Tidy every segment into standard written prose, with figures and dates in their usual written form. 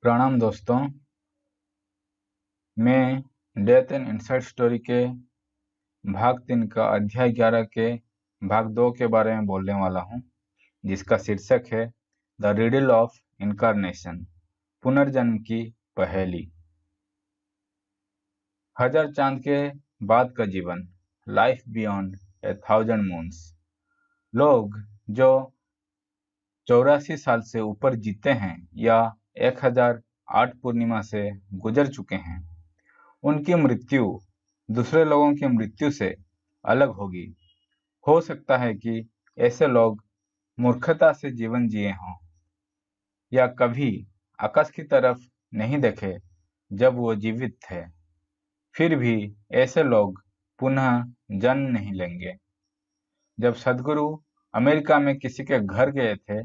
प्रणाम दोस्तों। मैं डेथ एंड इनसाइड स्टोरी के भाग 3 का अध्याय 11 के भाग 2 के बारे में बोलने वाला हूँ, जिसका शीर्षक है द रिडल ऑफ इनकारनेशन, पुनर्जन्म की पहेली। हजार चांद के बाद का जीवन, लाइफ बियॉन्ड 1000 मून्स। लोग जो 84 साल से ऊपर जीते हैं या 1008 पूर्णिमा से गुजर चुके हैं, उनकी मृत्यु दूसरे लोगों की मृत्यु से अलग होगी। हो सकता है कि ऐसे लोग मूर्खता से जीवन जिए हों या कभी आकाश की तरफ नहीं देखे जब वो जीवित थे। फिर भी ऐसे लोग पुनः जन्म नहीं लेंगे। जब सद्गुरु अमेरिका में किसी के घर गए थे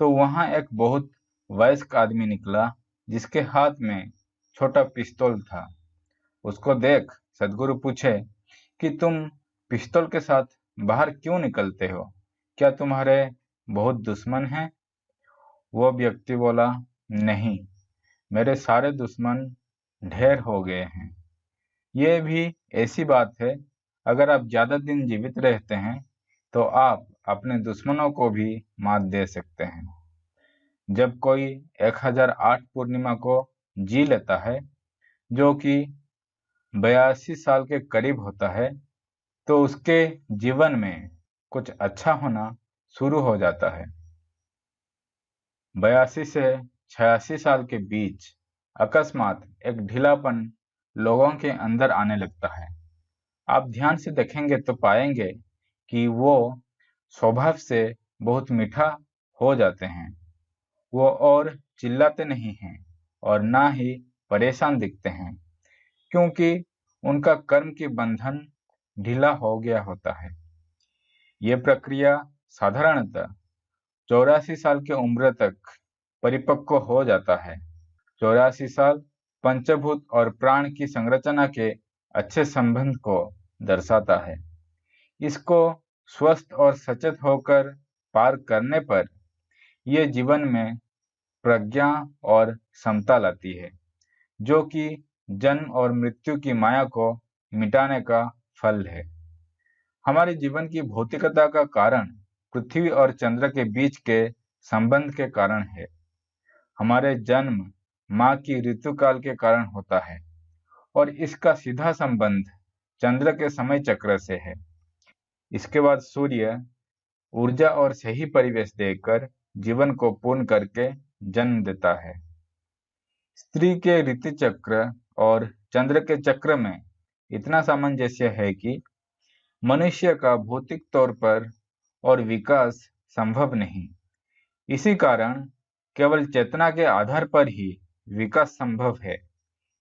तो वहां एक बहुत वयस्क आदमी निकला जिसके हाथ में छोटा पिस्तौल था। उसको देख सद्गुरु पूछे कि तुम पिस्तौल के साथ बाहर क्यों निकलते हो? क्या तुम्हारे बहुत दुश्मन हैं? वो व्यक्ति बोला, नहीं, मेरे सारे दुश्मन ढेर हो गए हैं। ये भी ऐसी बात है, अगर आप ज्यादा दिन जीवित रहते हैं तो आप अपने दुश्मनों को भी मात दे सकते हैं। जब कोई 1008 पूर्णिमा को जी लेता है, जो कि 82 साल के करीब होता है, तो उसके जीवन में कुछ अच्छा होना शुरू हो जाता है। 82 से 86 साल के बीच अकस्मात एक ढीलापन लोगों के अंदर आने लगता है। आप ध्यान से देखेंगे तो पाएंगे कि वो स्वभाव से बहुत मीठा हो जाते हैं। वो और चिल्लाते नहीं हैं और ना ही परेशान दिखते हैं, क्योंकि उनका कर्म की बंधन ढीला हो गया होता है। ये प्रक्रिया साधारणतः 84 साल की उम्र तक परिपक्व हो जाता है। 84 साल पंचभूत और प्राण की संरचना के अच्छे संबंध को दर्शाता है। इसको स्वस्थ और सचेत होकर पार करने पर ये जीवन में प्रज्ञा और समता लाती है, जो कि जन्म और मृत्यु की माया को मिटाने का फल है। हमारे जीवन की भौतिकता का कारण पृथ्वी और चंद्र के बीच के संबंध के कारण है। हमारे जन्म माँ की ऋतुकाल के कारण होता है और इसका सीधा संबंध चंद्र के समय चक्र से है। इसके बाद सूर्य ऊर्जा और सही परिवेश देकर जीवन को पूर्ण करके जन्म देता है। स्त्री के ऋतु चक्र और चंद्र के चक्र में इतना सामंजस्य है कि मनुष्य का भौतिक तौर पर और विकास संभव नहीं। इसी कारण केवल चेतना के आधार पर ही विकास संभव है,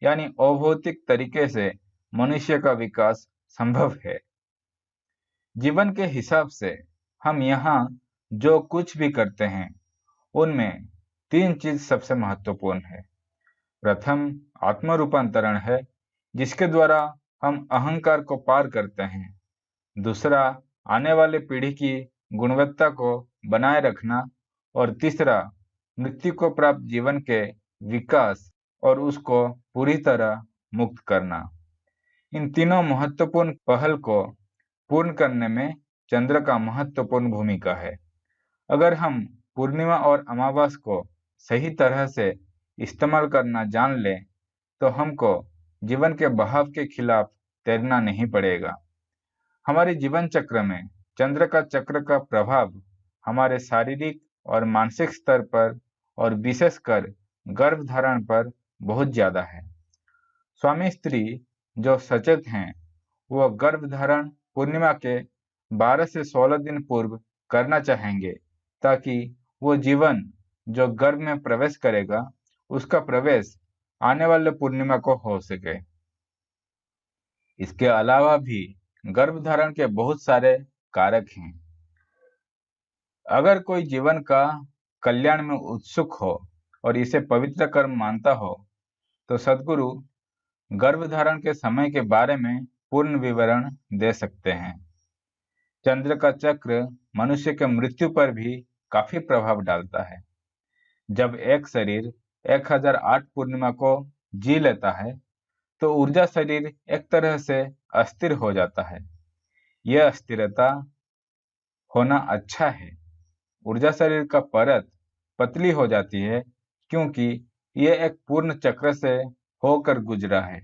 यानी अभौतिक तरीके से मनुष्य का विकास संभव है। जीवन के हिसाब से हम यहाँ जो कुछ भी करते हैं, उनमें 3 चीज सबसे महत्वपूर्ण है। प्रथम आत्मरूपांतरण है, जिसके द्वारा हम अहंकार को पार करते हैं। दूसरा आने वाले पीढ़ी की गुणवत्ता को बनाए रखना और तीसरा मृत्यु को प्राप्त जीवन के विकास और उसको पूरी तरह मुक्त करना। इन तीनों महत्वपूर्ण पहल को पूर्ण करने में चंद्र का महत्वपूर्ण भूमिका है। अगर हम पूर्णिमा और अमावस को सही तरह से इस्तेमाल करना जान लें तो हमको जीवन के बहाव के खिलाफ तैरना नहीं पड़ेगा। हमारे जीवन चक्र में चंद्र का चक्र का प्रभाव हमारे शारीरिक और मानसिक स्तर पर और विशेषकर गर्भधारण पर बहुत ज्यादा है। स्वामी स्त्री जो सचेत हैं, वो गर्भधारण पूर्णिमा के 12 से 16 दिन पूर्व करना चाहेंगे, ताकि वो जीवन जो गर्भ में प्रवेश करेगा उसका प्रवेश आने वाले पूर्णिमा को हो सके। इसके अलावा भी गर्भधारण के बहुत सारे कारक हैं। अगर कोई जीवन का कल्याण में उत्सुक हो और इसे पवित्र कर्म मानता हो तो सद्गुरु गर्भधारण के समय के बारे में पूर्ण विवरण दे सकते हैं। चंद्र का चक्र मनुष्य के मृत्यु पर भी काफी प्रभाव डालता है। जब एक शरीर 1008 पूर्णिमा को जी लेता है तो ऊर्जा शरीर एक तरह से अस्थिर हो जाता है। यह अस्थिरता होना अच्छा है। ऊर्जा शरीर का परत पतली हो जाती है क्योंकि यह एक पूर्ण चक्र से होकर गुजरा है।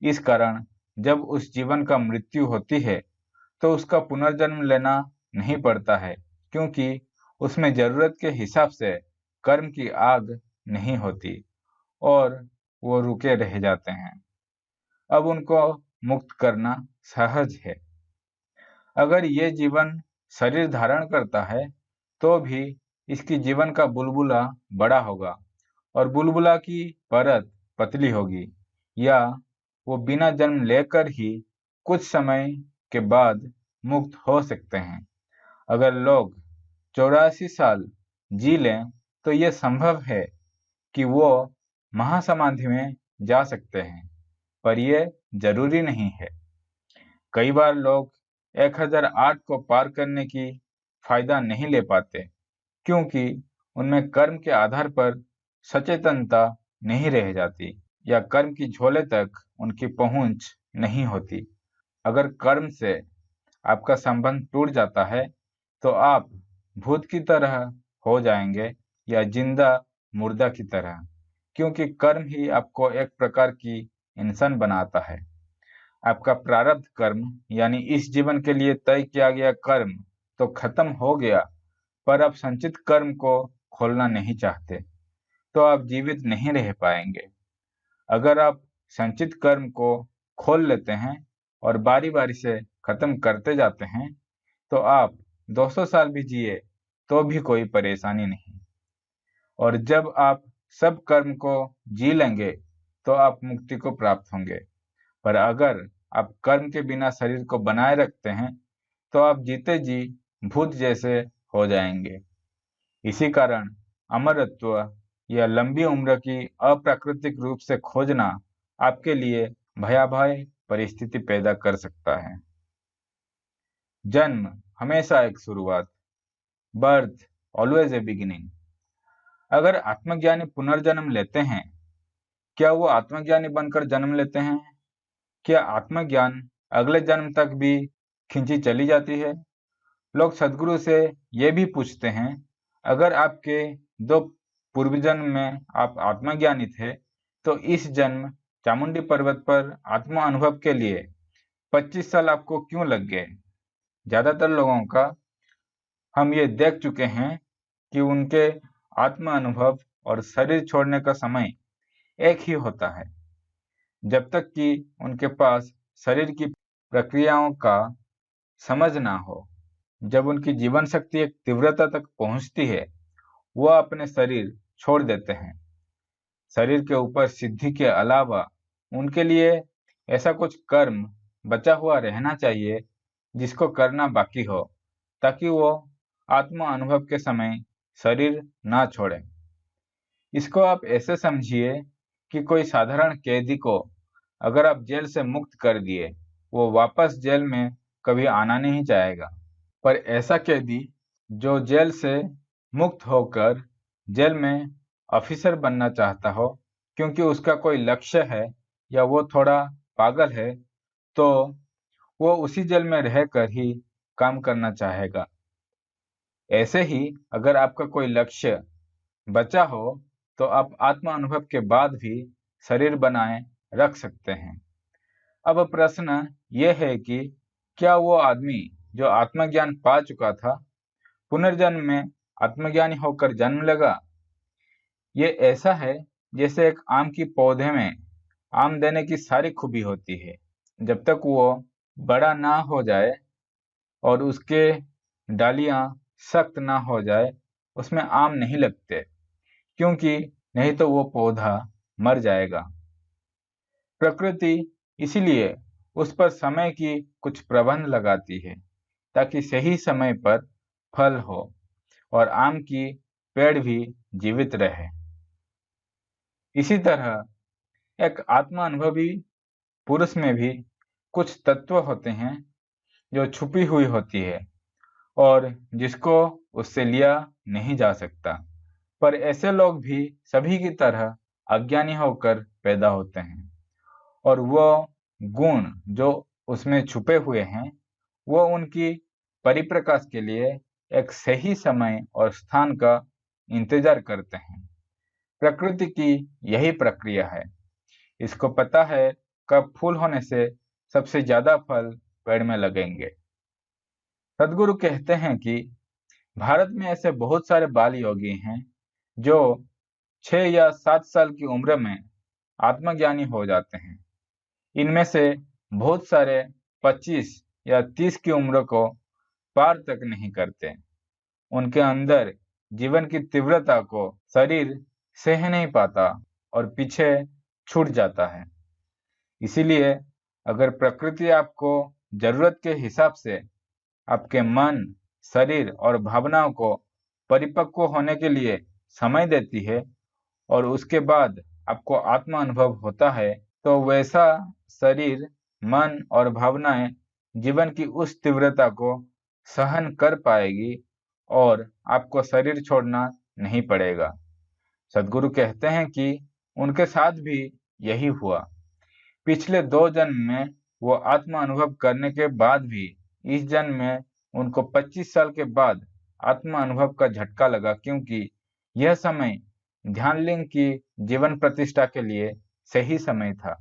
इस कारण जब उस जीवन का मृत्यु होती है तो उसका पुनर्जन्म लेना नहीं पड़ता है क्योंकि उसमें जरूरत के हिसाब से कर्म की आग नहीं होती और वो रुके रह जाते हैं। अब उनको मुक्त करना सहज है। अगर ये जीवन शरीर धारण करता है तो भी इसकी जीवन का बुलबुला बड़ा होगा और बुलबुला की परत पतली होगी, या वो बिना जन्म लेकर ही कुछ समय के बाद मुक्त हो सकते हैं। अगर लोग 84 साल जी लें तो ये संभव है कि वो महासमाधि में जा सकते हैं, पर यह जरूरी नहीं है। कई बार लोग 1008 को पार करने की फायदा नहीं ले पाते क्योंकि उनमें कर्म के आधार पर सचेतनता नहीं रह जाती या कर्म की झोले तक उनकी पहुंच नहीं होती। अगर कर्म से आपका संबंध टूट जाता है तो आप भूत की तरह हो जाएंगे या जिंदा मुर्दा की तरह, क्योंकि कर्म ही आपको एक प्रकार की इंसान बनाता है। आपका प्रारब्ध कर्म यानी इस जीवन के लिए तय किया गया कर्म तो खत्म हो गया, पर आप संचित कर्म को खोलना नहीं चाहते तो आप जीवित नहीं रह पाएंगे। अगर आप संचित कर्म को खोल लेते हैं और बारी बारी से खत्म करते जाते हैं तो आप 200 साल भी जिए तो भी कोई परेशानी नहीं। और जब आप सब कर्म को जी लेंगे तो आप मुक्ति को प्राप्त होंगे। पर अगर आप कर्म के बिना शरीर को बनाए रखते हैं तो आप जीते जी भूत जैसे हो जाएंगे। इसी कारण अमरत्व या लंबी उम्र की अप्राकृतिक रूप से खोजना आपके लिए भयावह परिस्थिति पैदा कर सकता है। जन्म हमेशा एक शुरुआत, बर्थ ऑलवेज ए बिगिनिंग। अगर आत्मज्ञानी पुनर्जन्म लेते हैं, क्या वो आत्मज्ञानी बनकर जन्म लेते हैं? क्या आत्मज्ञान अगले जन्म तक भी खींची चली जाती है? लोग सदगुरु से ये भी पूछते हैं, अगर आपके 2 पूर्व जन्म में आप आत्मज्ञानी थे तो इस जन्म चामुंडी पर्वत पर आत्मा अनुभव के लिए 25 साल आपको क्यों लग गए? ज्यादातर लोगों का हम ये देख चुके हैं कि उनके आत्म अनुभव और शरीर छोड़ने का समय एक ही होता है, जब तक कि उनके पास शरीर की प्रक्रियाओं का समझ ना हो। जब उनकी जीवन शक्ति एक तीव्रता तक पहुंचती है, वह अपने शरीर छोड़ देते हैं। शरीर के ऊपर सिद्धि के अलावा उनके लिए ऐसा कुछ कर्म बचा हुआ रहना चाहिए जिसको करना बाकी हो, ताकि वो आत्म अनुभव के समय शरीर ना छोड़े। इसको आप ऐसे समझिए कि कोई साधारण कैदी को अगर आप जेल से मुक्त कर दिए, वो वापस जेल में कभी आना नहीं चाहेगा। पर ऐसा कैदी जो जेल से मुक्त होकर जेल में ऑफिसर बनना चाहता हो, क्योंकि उसका कोई लक्ष्य है या वो थोड़ा पागल है, तो वो उसी जेल में रहकर ही काम करना चाहेगा। ऐसे ही अगर आपका कोई लक्ष्य बचा हो तो आप आत्म अनुभव के बाद भी शरीर बनाए रख सकते हैं। अब प्रश्न यह है कि क्या वो आदमी जो आत्मज्ञान पा चुका था पुनर्जन्म में आत्मज्ञानी होकर जन्म लेगा? ये ऐसा है जैसे एक आम की पौधे में आम देने की सारी खूबी होती है, जब तक वो बड़ा ना हो जाए और उसके डालियां सख्त ना हो जाए उसमें आम नहीं लगते, क्योंकि नहीं तो वो पौधा मर जाएगा। प्रकृति इसीलिए उस पर समय की कुछ प्रबंध लगाती है ताकि सही समय पर फल हो और आम की पेड़ भी जीवित रहे। इसी तरह एक आत्मा अनुभवी पुरुष में भी कुछ तत्व होते हैं जो छुपी हुई होती है और जिसको उससे लिया नहीं जा सकता। पर ऐसे लोग भी सभी की तरह अज्ञानी होकर पैदा होते हैं और वो गुण जो उसमें छुपे हुए हैं वो उनकी परिप्रकाश के लिए एक सही समय और स्थान का इंतजार करते हैं। प्रकृति की यही प्रक्रिया है। इसको पता है कब फूल होने से सबसे ज्यादा फल पेड़ में लगेंगे। सदगुरु कहते हैं कि भारत में ऐसे बहुत सारे बाल योगी हैं जो 6 या 7 साल की उम्र में आत्मज्ञानी हो जाते हैं। इनमें से बहुत सारे 25 या 30 की उम्र को पार तक नहीं करते। उनके अंदर जीवन की तीव्रता को शरीर सह नहीं पाता और पीछे छूट जाता है। इसीलिए अगर प्रकृति आपको जरूरत के हिसाब से आपके मन, शरीर और भावनाओं को परिपक्व होने के लिए समय देती है और उसके बाद आपको आत्म अनुभव होता है, तो वैसा शरीर, मन और भावनाएं जीवन की उस तीव्रता को सहन कर पाएगी और आपको शरीर छोड़ना नहीं पड़ेगा। सदगुरु कहते हैं कि उनके साथ भी यही हुआ। पिछले 2 जन्म में वो आत्म अनुभव करने के बाद भी इस जन्म में उनको 25 साल के बाद आत्म अनुभव का झटका लगा, क्योंकि यह समय ध्यानलिंग की जीवन प्रतिष्ठा के लिए सही समय था।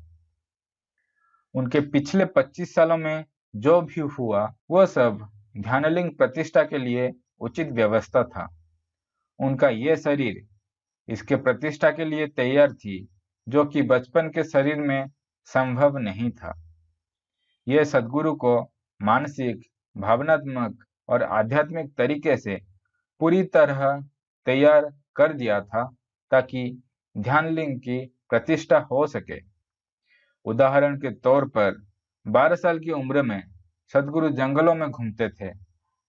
उनके पिछले 25 सालों में जो भी हुआ वह सब ध्यानलिंग प्रतिष्ठा के लिए उचित व्यवस्था था। उनका यह शरीर इसके प्रतिष्ठा के लिए तैयार थी, जो कि बचपन के शरीर में संभव नहीं था। यह सदगुरु को मानसिक, भावनात्मक और आध्यात्मिक तरीके से पूरी तरह तैयार कर दिया था ताकि ध्यानलिंग की प्रतिष्ठा हो सके। उदाहरण के तौर पर 12 साल की उम्र में सदगुरु जंगलों में घूमते थे,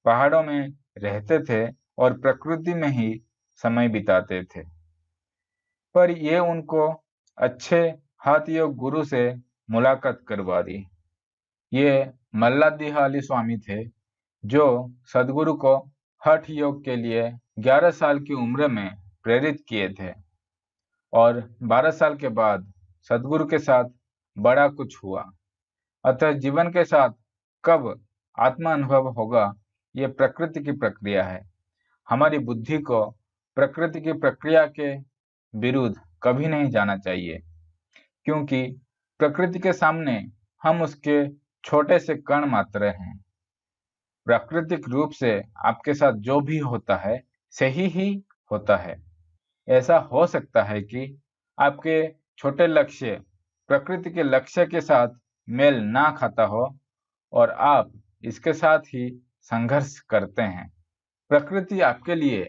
पहाड़ों में रहते थे और प्रकृति में ही समय बिताते थे। पर यह उनको अच्छे हठ योग गुरु से मुलाकात करवा दी। ये मल्लादिहाली स्वामी थे जो सदगुरु को हठ योग के लिए 11 साल की उम्र में प्रेरित किए थे और 12 साल के बाद सदगुरु के साथ बड़ा कुछ हुआ। अतः जीवन के साथ कब आत्मा अनुभव होगा, ये प्रकृति की प्रक्रिया है। हमारी बुद्धि को प्रकृति की प्रक्रिया के विरुद्ध कभी नहीं जाना चाहिए, क्योंकि प्रकृति के सामने हम उसके छोटे से कण मात्र हैं। प्राकृतिक रूप से आपके साथ जो भी होता है सही ही होता है। ऐसा हो सकता है कि आपके छोटे लक्ष्य प्रकृति के लक्ष्य के साथ मेल ना खाता हो और आप इसके साथ ही संघर्ष करते हैं। प्रकृति आपके लिए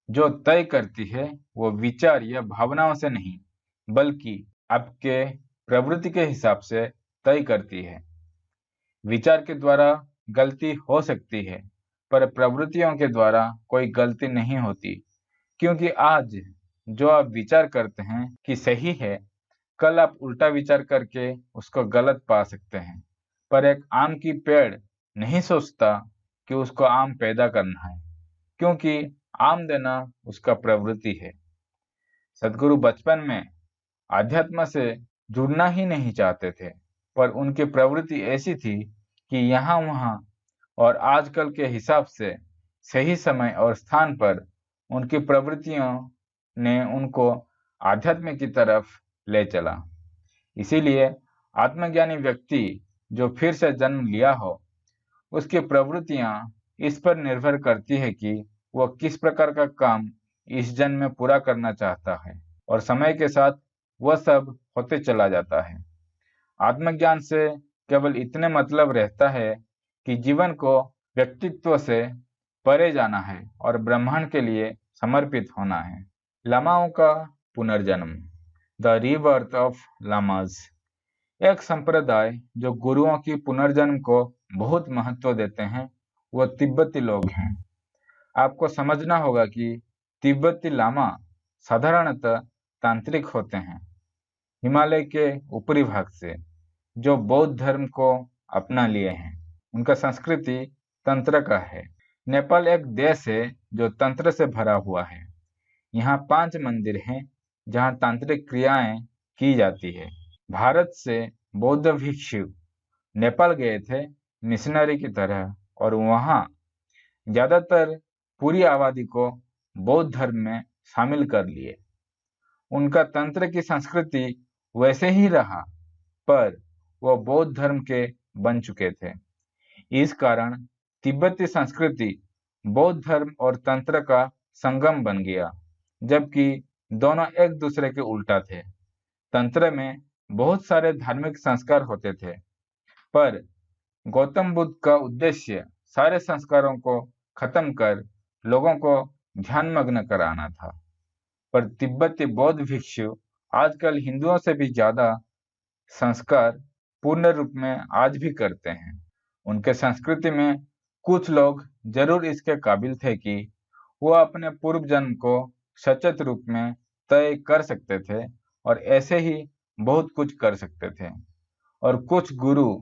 जो तय करती है वो विचार या भावनाओं से नहीं, बल्कि आपके प्रवृत्ति के हिसाब से तय करती है। विचार के द्वारा गलती हो सकती है, पर प्रवृत्तियों के द्वारा कोई गलती नहीं होती, क्योंकि आज जो आप विचार करते हैं कि सही है, कल आप उल्टा विचार करके उसको गलत पा सकते हैं। पर एक आम की पेड़ नहीं सोचता कि उसको आम पैदा करना है, क्योंकि आम देना उसका प्रवृत्ति है। सदगुरु बचपन में आध्यात्म से जुड़ना ही नहीं चाहते थे, पर उनकी प्रवृत्ति ऐसी थी कि यहाँ वहाँ और आजकल के हिसाब से सही समय और स्थान पर उनकी प्रवृत्तियों ने उनको आध्यात्म की तरफ ले चला। इसीलिए आत्मज्ञानी व्यक्ति जो फिर से जन्म लिया हो, उसकी प्रवृत्तियां इस पर निर्भर करती है कि वह किस प्रकार का काम इस जन्म में पूरा करना चाहता है, और समय के साथ वह सब होते चला जाता है। आत्मज्ञान से केवल इतने मतलब रहता है कि जीवन को व्यक्तित्व से परे जाना है और ब्रह्मांड के लिए समर्पित होना है। लामाओं का पुनर्जन्म, द रीबर्थ ऑफ लामाज। एक संप्रदाय जो गुरुओं की पुनर्जन्म को बहुत महत्व देते हैं वो तिब्बती लोग हैं। आपको समझना होगा कि तिब्बती लामा साधारणतः तांत्रिक होते हैं, हिमालय के ऊपरी भाग से, जो बौद्ध धर्म को अपना लिए हैं। उनका संस्कृति तंत्र का है। नेपाल एक देश है जो तंत्र से भरा हुआ है। यहाँ 5 मंदिर हैं जहाँ तांत्रिक क्रियाएं की जाती है। भारत से बौद्ध भिक्षु नेपाल गए थे मिशनरी की तरह और वहाँ ज्यादातर पूरी आबादी को बौद्ध धर्म में शामिल कर लिए। उनका तंत्र की संस्कृति वैसे ही रहा, पर वह बौद्ध धर्म के बन चुके थे। इस कारण तिब्बती संस्कृति बौद्ध धर्म और तंत्र का संगम बन गया, जबकि दोनों एक दूसरे के उल्टा थे। तंत्र में बहुत सारे धार्मिक संस्कार होते थे, पर गौतम बुद्ध का उद्देश्य सारे संस्कारों को खत्म कर लोगों को ध्यानमग्न कराना था। पर तिब्बती बौद्ध भिक्षु आजकल हिंदुओं से भी ज्यादा संस्कार पूर्ण रूप में आज भी करते हैं। उनके संस्कृति में कुछ लोग जरूर इसके काबिल थे कि वो अपने पूर्व जन्म को सचेत रूप में तय कर सकते थे और ऐसे ही बहुत कुछ कर सकते थे। और कुछ गुरु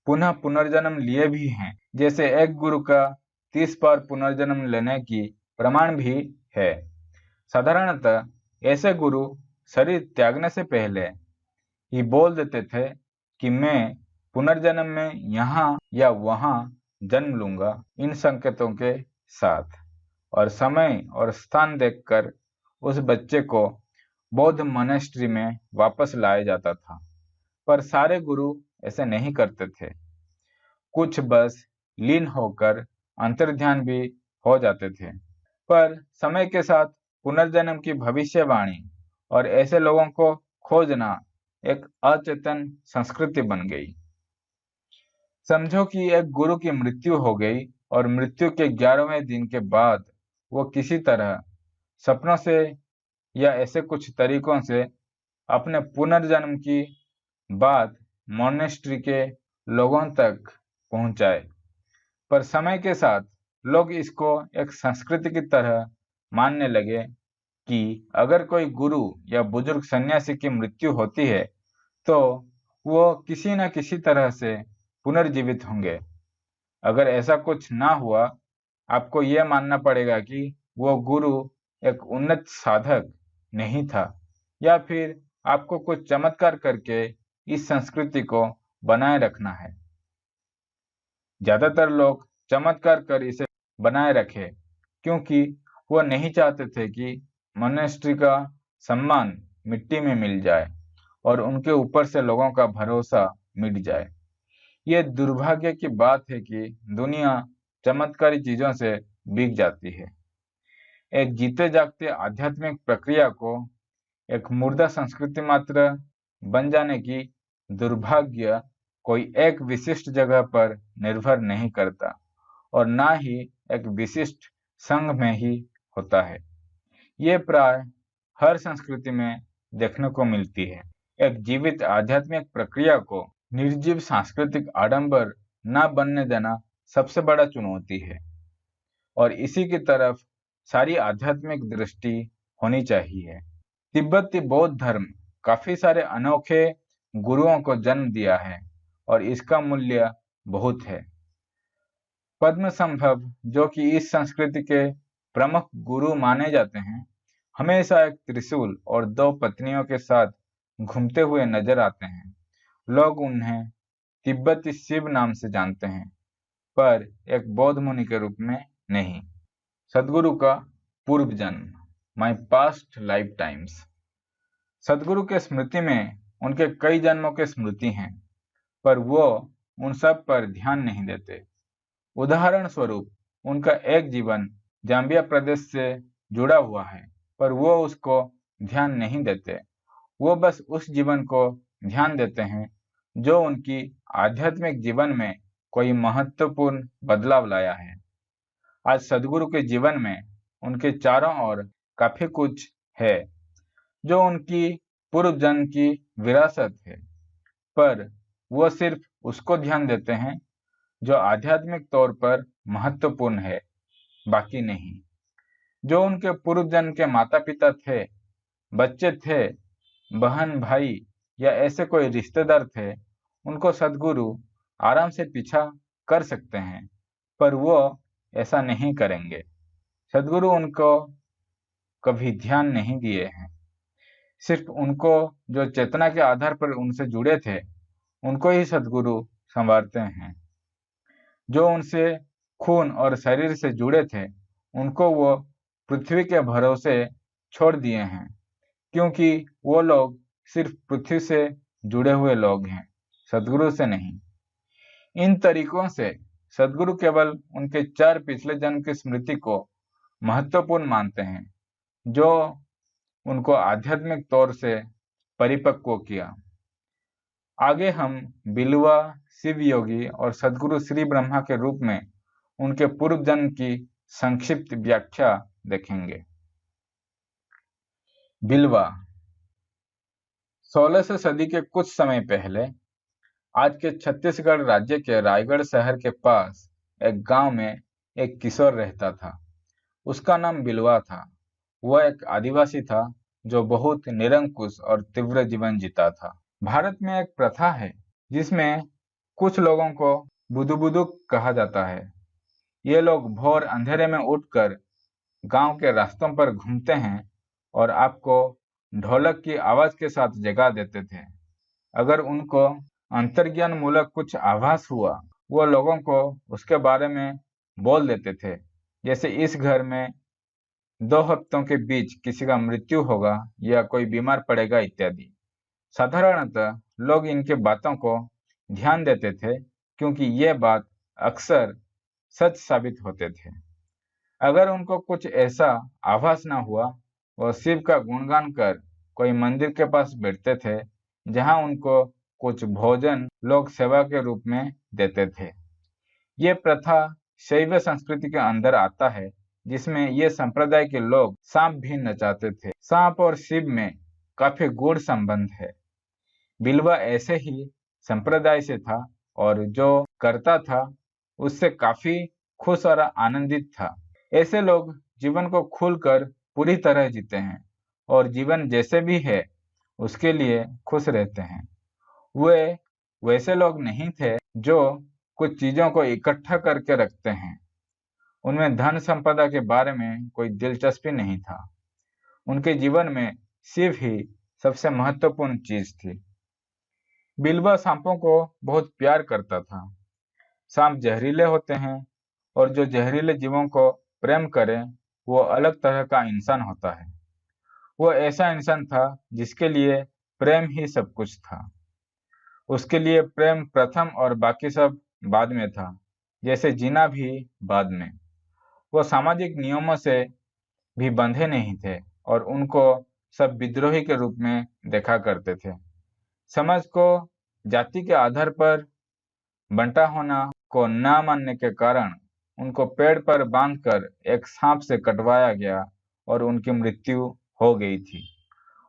पुनः पुनर्जन्म लिए भी हैं, जैसे एक गुरु का 30 बार पुनर्जन्म लेने की प्रमाण भी है। साधारणतः ऐसे गुरु शरीर त्यागने से पहले ही बोल देते थे कि मैं पुनर्जन्म में यहाँ या वहाँ जन्म लूंगा, इन संकेतों के साथ, और समय और स्थान देखकर उस बच्चे को बौद्ध मोनेस्ट्री में वापस लाया जाता था। पर सारे गुरु ऐसे नहीं करते थे। कुछ बस लीन होकर अंतर्ध्यान भी हो जाते थे। पर समय के साथ पुनर्जन्म की भविष्यवाणी और ऐसे लोगों को खोजना एक अचेतन संस्कृति बन गई। समझो कि एक गुरु की मृत्यु हो गई और मृत्यु के 11वें दिन के बाद वो किसी तरह सपनों से या ऐसे कुछ तरीकों से अपने पुनर्जन्म की बात मोनेस्ट्री के लोगों तक पहुंचाए। पर समय के साथ लोग इसको एक संस्कृति की तरह मानने लगे कि अगर कोई गुरु या बुजुर्ग सन्यासी की मृत्यु होती है तो वो किसी न किसी तरह से पुनर्जीवित होंगे। अगर ऐसा कुछ ना हुआ, आपको यह मानना पड़ेगा कि वो गुरु एक उन्नत साधक नहीं था, या फिर आपको कुछ चमत्कार करके इस संस्कृति को बनाए रखना है। ज्यादातर लोग चमत्कार कर इसे बनाए रखे क्योंकि वो नहीं चाहते थे कि मोनेस्ट्री का सम्मान मिट्टी में मिल जाए और उनके ऊपर से लोगों का भरोसा मिट जाए। ये दुर्भाग्य की बात है कि दुनिया चमत्कारी चीजों से बिक जाती है। एक जीते जागते आध्यात्मिक प्रक्रिया को एक मुर्दा संस्कृति मात्र बन जाने की दुर्भाग्य कोई एक विशिष्ट जगह पर निर्भर नहीं करता और ना ही एक विशिष्ट संघ में ही होता है। ये प्राय हर संस्कृति में देखने को मिलती है। एक जीवित आध्यात्मिक प्रक्रिया को निर्जीव सांस्कृतिक आडंबर न बनने देना सबसे बड़ा चुनौती है और इसी की तरफ सारी आध्यात्मिक दृष्टि होनी चाहिए। तिब्बती बौद्ध धर्म काफी सारे अनोखे गुरुओं को जन्म दिया है और इसका मूल्य बहुत है। पद्मसंभव, जो कि इस संस्कृति के प्रमुख गुरु माने जाते हैं, हमेशा एक त्रिशूल और 2 पत्नियों के साथ घूमते हुए नजर आते हैं। लोग उन्हें तिब्बती शिव नाम से जानते हैं, पर एक बौद्ध मुनि के रूप में नहीं। सदगुरु का पूर्व जन्म, माई पास्ट लाइफ टाइम्स। सदगुरु के स्मृति में उनके कई जन्मों के स्मृति हैं, पर वो उन सब पर ध्यान नहीं देते। उदाहरण स्वरूप, उनका एक जीवन जाम्बिया प्रदेश से जुड़ा हुआ है, पर वो उसको ध्यान नहीं देते। वो बस उस जीवन को ध्यान देते हैं जो उनकी आध्यात्मिक जीवन में कोई महत्वपूर्ण बदलाव लाया है। आज सदगुरु के जीवन में उनके चारों ओर काफी कुछ है जो उनकी पूर्व जन्म की विरासत है, पर वो सिर्फ उसको ध्यान देते हैं जो आध्यात्मिक तौर पर महत्वपूर्ण है, बाकी नहीं। जो उनके पूर्व जन्म के माता पिता थे, बच्चे थे, बहन भाई या ऐसे कोई रिश्तेदार थे, उनको सदगुरु आराम से पीछा कर सकते हैं, पर वो ऐसा नहीं करेंगे। सदगुरु उनको कभी ध्यान नहीं दिए हैं। सिर्फ उनको जो चेतना के आधार पर उनसे जुड़े थे उनको ही सद्गुरु संवारते हैं। जो उनसे खून और शरीर से जुड़े थे उनको वो पृथ्वी के भरोसे छोड़ दिए हैं, क्योंकि वो लोग सिर्फ पृथ्वी से जुड़े हुए लोग हैं, सद्गुरु से नहीं। इन तरीकों से सद्गुरु केवल उनके 4 पिछले जन्म की स्मृति को महत्वपूर्ण मानते हैं, जो उनको आध्यात्मिक तौर से परिपक्व किया। आगे हम बिलवा, शिव योगी और सद्गुरु श्री ब्रह्मा के रूप में उनके पूर्व जन्म की संक्षिप्त व्याख्या देखेंगे। बिलवा 16वीं सदी के कुछ समय पहले आज के छत्तीसगढ़ राज्य के रायगढ़ शहर के पास एक गांव में एक किशोर रहता था। उसका नाम बिलवा था। वह एक आदिवासी था जो बहुत निरंकुश और तीव्र जीवन जीता था। भारत में एक प्रथा है जिसमें कुछ लोगों को बुदुबुदु कहा जाता है। ये लोग भोर अंधेरे में उठकर गांव के रास्तों पर घूमते हैं और आपको ढोलक की आवाज के साथ जगा देते थे। अगर उनको अंतर्ज्ञान मूलक कुछ आभास हुआ, वो लोगों को उसके बारे में बोल देते थे, जैसे इस घर में 2 हफ्तों के बीच किसी का मृत्यु होगा या कोई बीमार पड़ेगा इत्यादि। साधारणतः लोग इनके बातों को ध्यान देते थे, क्योंकि ये बात अक्सर सच साबित होते थे। अगर उनको कुछ ऐसा आभास न हुआ, वह शिव का गुणगान कर कोई मंदिर के पास बैठते थे, जहां उनको कुछ भोजन लोग सेवा के रूप में देते थे। ये प्रथा शैव संस्कृति के अंदर आता है, जिसमें ये संप्रदाय के लोग सांप भी नचाते थे। सांप और शिव में काफी गूढ़ संबंध है। बिलवा ऐसे ही संप्रदाय से था और जो करता था उससे काफी खुश और आनंदित था। ऐसे लोग जीवन को खुलकर पूरी तरह जीते हैं और जीवन जैसे भी है उसके लिए खुश रहते हैं। वे वैसे लोग नहीं थे जो कुछ चीजों को इकट्ठा करके रखते हैं। उनमें धन संपदा के बारे में कोई दिलचस्पी नहीं था। उनके जीवन में शिव ही सबसे महत्वपूर्ण चीज थी। बिलवा सांपों को बहुत प्यार करता था। सांप जहरीले होते हैं और जो जहरीले जीवों को प्रेम करे वो अलग तरह का इंसान होता है। वो ऐसा इंसान था जिसके लिए प्रेम ही सब कुछ था। उसके लिए प्रेम प्रथम और बाकी सब बाद में था, जैसे जीना भी बाद में। वो सामाजिक नियमों से भी बंधे नहीं थे और उनको सब विद्रोही के रूप में देखा करते थे। समाज को जाति के आधार पर बंटा होना को न मानने के कारण उनको पेड़ पर बांधकर एक सांप से कटवाया गया और उनकी मृत्यु हो गई थी।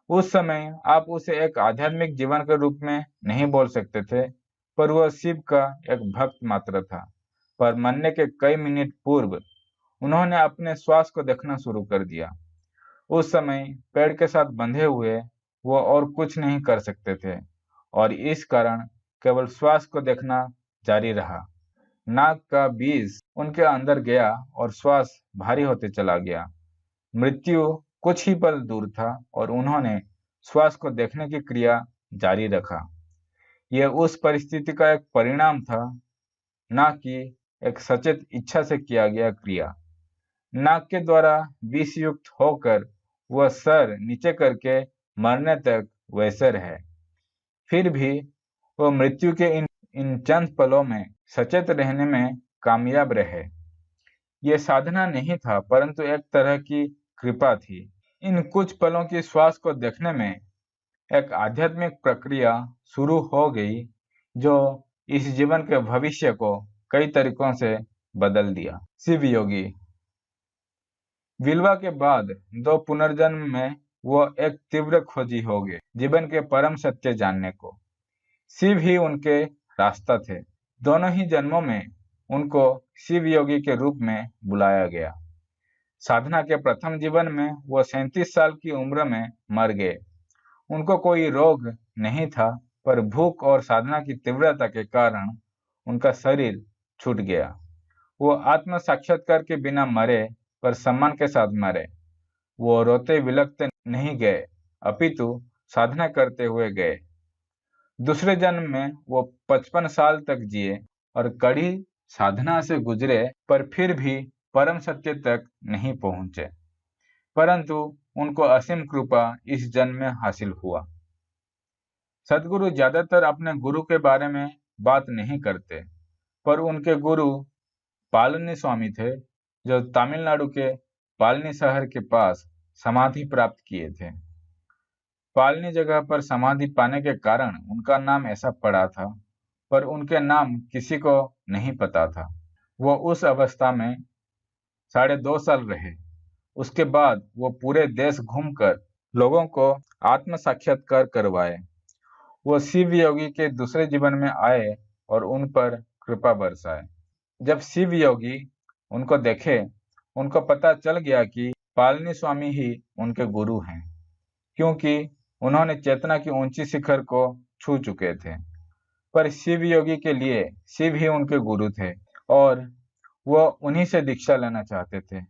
उस समय आप उसे एक आध्यात्मिक जीवन के रूप में नहीं बोल सकते थे, पर वह शिव का एक भक्त मात्र था। पर मरने के कई मिनट पूर्व उन्होंने अपने श्वास को देखना शुरू कर दिया। उस समय पेड़ के साथ बंधे हुए वो और कुछ नहीं कर सकते थे और इस कारण केवल श्वास को देखना जारी रहा। नाक का बीज उनके अंदर गया और श्वास भारी होते चला गया। मृत्यु कुछ ही पल दूर था और उन्होंने श्वास को देखने की क्रिया जारी रखा। यह उस परिस्थिति का एक परिणाम था, न कि एक सचेत इच्छा से किया गया क्रिया। नाक के द्वारा विष युक्त होकर वह सर नीचे करके मरने तक वैसे रहे। फिर भी वह मृत्यु के इन चंद पलों में सचेत रहने में कामयाब रहे। यह साधना नहीं था, परंतु एक तरह की कृपा थी। इन कुछ पलों की श्वास को देखने में एक आध्यात्मिक प्रक्रिया शुरू हो गई, जो इस जीवन के भविष्य को कई तरीकों से बदल दिया। शिव योगी बिलवा के बाद 2 पुनर्जन्म में वो एक तीव्र खोजी हो गए जीवन के परम सत्य जानने को। शिव ही उनके रास्ता थे। दोनों ही जन्मों में उनको शिव योगी के रूप में बुलाया गया। साधना के प्रथम जीवन में वो 37 साल की उम्र में मर गए। उनको कोई रोग नहीं था, पर भूख और साधना की तीव्रता के कारण उनका शरीर छूट गया। वो आत्म साक्षात्कार के बिना मरे, पर सम्मान के साथ मरे। वो रोते विलखते नहीं गए, अपितु साधना करते हुए गए। दूसरे जन्म में वो 55 साल तक जिए और कड़ी साधना से गुजरे, पर फिर भी परम सत्य तक नहीं पहुंचे। परंतु उनको असीम कृपा इस जन्म में हासिल हुआ। सदगुरु ज्यादातर अपने गुरु के बारे में बात नहीं करते, पर उनके गुरु पालनी स्वामी थे, जो तमिलनाडु के पालनी शहर के पास समाधि प्राप्त किए थे। पालनी जगह पर समाधि पाने के कारण उनका नाम ऐसा पड़ा था, पर उनके नाम किसी को नहीं पता था। वो उस अवस्था में 2.5 साल रहे। उसके बाद वो पूरे देश घूमकर लोगों को आत्म साक्षात्कार करवाए। वो शिव योगी के दूसरे जीवन में आए और उन पर कृपा बरसाए। जब शिव योगी उनको देखे, उनको पता चल गया कि पालनी स्वामी ही उनके गुरु हैं, क्योंकि उन्होंने चेतना की ऊंची शिखर को छू चुके थे। पर शिव योगी के लिए शिव ही उनके गुरु थे और वो उन्हीं से दीक्षा लेना चाहते थे,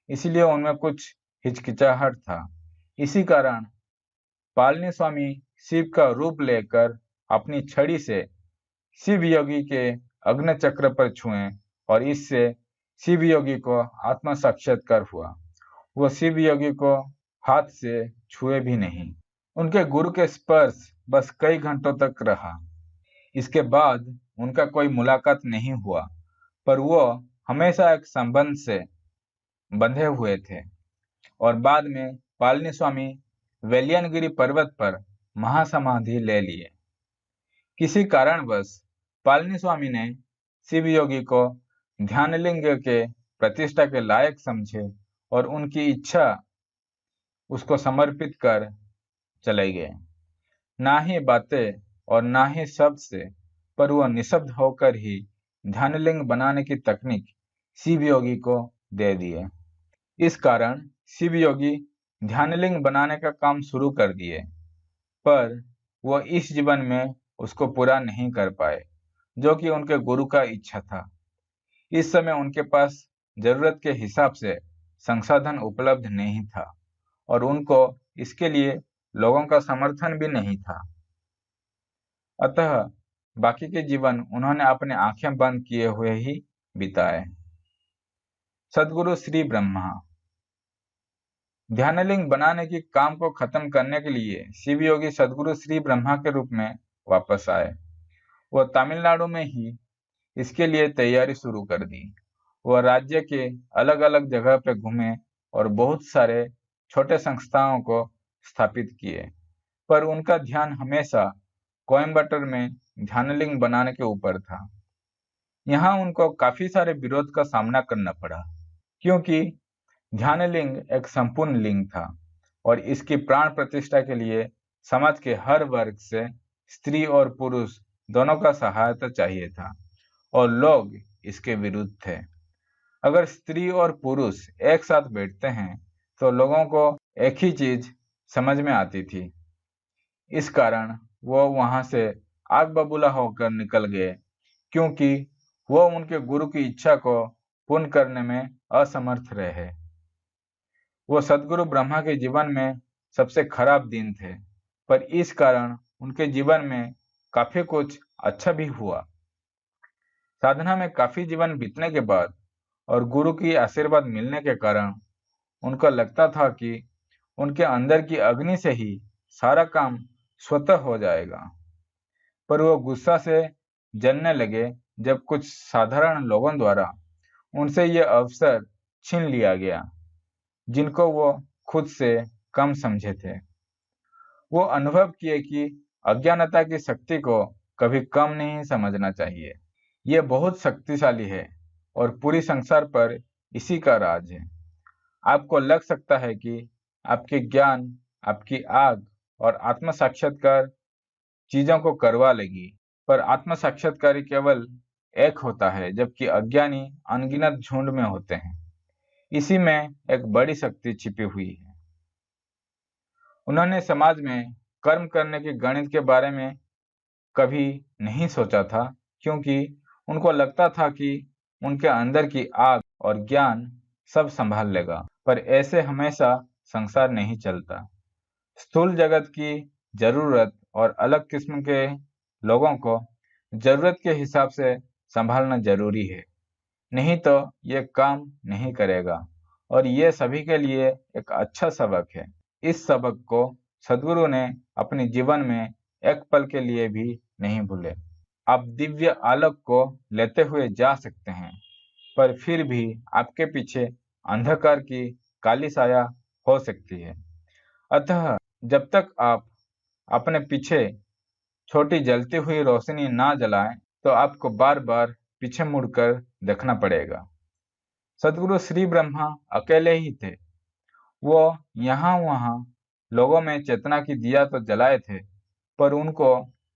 इसलिए उनमें कुछ हिचकिचाहट था। इसी कारण पालनी स्वामी शिव का रूप लेकर अपनी छड़ी से शिव योगी के अग्नि चक्र पर छुए और इससे शिव योगी को आत्म साक्षात्कार हुआ। वो शिव योगी को हाथ से छुए भी नहीं। उनके गुरु के स्पर्श बस कई घंटों तक रहा। इसके बाद उनका कोई मुलाकात नहीं हुआ, पर वो हमेशा एक संबंध से बंधे हुए थे और बाद में पालनी स्वामी वेलियनगिरी पर्वत पर महासमाधि ले लिए। किसी कारणवश पालनी स्वामी ने शिव योगी को ध्यानलिंग के प्रतिष्ठा के लायक समझे और उनकी इच्छा उसको समर्पित कर चले गए। ना ही बातें और ना ही शब्द से, पर वह निशब्द होकर ही ध्यानलिंग बनाने की तकनीक शिव योगी को दे दिए। इस कारण शिव योगी ध्यानलिंग बनाने का काम शुरू कर दिए, पर वह इस जीवन में उसको पूरा नहीं कर पाए, जो कि उनके गुरु का इच्छा था। इस समय उनके पास जरूरत के हिसाब से संसाधन उपलब्ध नहीं था और उनको इसके लिए लोगों का समर्थन भी नहीं था। अतः बाकी के जीवन उन्होंने अपने आंखें बंद किए हुए ही बिताए। सदगुरु श्री ब्रह्मा ध्यानलिंग बनाने की काम को खत्म करने के लिए शिव योगी सदगुरु श्री ब्रह्मा के रूप में वापस आए। वह तमिलनाडु में ही इसके लिए तैयारी शुरू कर दी। वह राज्य के अलग अलग जगह पे घूमे और बहुत सारे छोटे संस्थाओं को स्थापित किए, पर उनका ध्यान हमेशा कोयम्बटूर में ध्यानलिंग बनाने के ऊपर था। यहाँ उनको काफी सारे विरोध का सामना करना पड़ा, क्योंकि ध्यानलिंग एक संपूर्ण लिंग था और इसकी प्राण प्रतिष्ठा के लिए समाज के हर वर्ग से स्त्री और पुरुष दोनों का सहायता चाहिए था और लोग इसके विरुद्ध थे। अगर स्त्री और पुरुष एक साथ बैठते हैं तो लोगों को एक ही चीज समझ में आती थी। इस कारण वो वहां से आग बबूला होकर निकल गए, क्योंकि वो उनके गुरु की इच्छा को पूर्ण करने में असमर्थ रहे। वो सदगुरु ब्रह्मा के जीवन में सबसे खराब दिन थे, पर इस कारण उनके जीवन में काफी कुछ अच्छा भी हुआ। साधना में काफी जीवन बीतने के बाद और गुरु की आशीर्वाद मिलने के कारण उनको लगता था कि उनके अंदर की अग्नि से ही सारा काम स्वतः हो जाएगा, पर वो गुस्सा से जलने लगे जब कुछ साधारण लोगों द्वारा उनसे ये अवसर छीन लिया गया, जिनको वो खुद से कम समझे थे। वो अनुभव किए कि अज्ञानता की शक्ति को कभी कम नहीं समझना चाहिए। ये बहुत शक्तिशाली है और पूरी संसार पर इसी का राज है। आपको लग सकता है कि आपके ज्ञान, आपकी आग और आत्म साक्षात्कार चीजों को करवा लेगी, पर आत्म साक्षात्कारी केवल एक होता है, जबकि अज्ञानी अनगिनत झुंड में होते हैं। इसी में एक बड़ी शक्ति छिपी हुई है। उन्होंने समाज में कर्म करने के गणित के बारे में कभी नहीं सोचा था, क्योंकि उनको लगता था कि उनके अंदर की आग और ज्ञान सब संभाल लेगा, पर ऐसे हमेशा संसार नहीं चलता। स्थूल जगत की जरूरत और अलग किस्म के लोगों को जरूरत के हिसाब से संभालना जरूरी है, नहीं तो ये काम नहीं करेगा। और ये सभी के लिए एक अच्छा सबक है। इस सबक को सद्गुरु ने अपने जीवन में एक पल के लिए भी नहीं भूले। आप दिव्य आलोक को लेते हुए जा सकते हैं, पर फिर भी आपके पीछे अंधकार की काली साया हो सकती है। अतः जब तक आप अपने पीछे छोटी जलती हुई रोशनी ना जलाएं, तो आपको बार बार पीछे मुड़कर देखना पड़ेगा। सद्गुरु श्री ब्रह्मा अकेले ही थे। वो यहाँ वहाँ लोगों में चेतना की दिया तो जलाए थे, पर उनको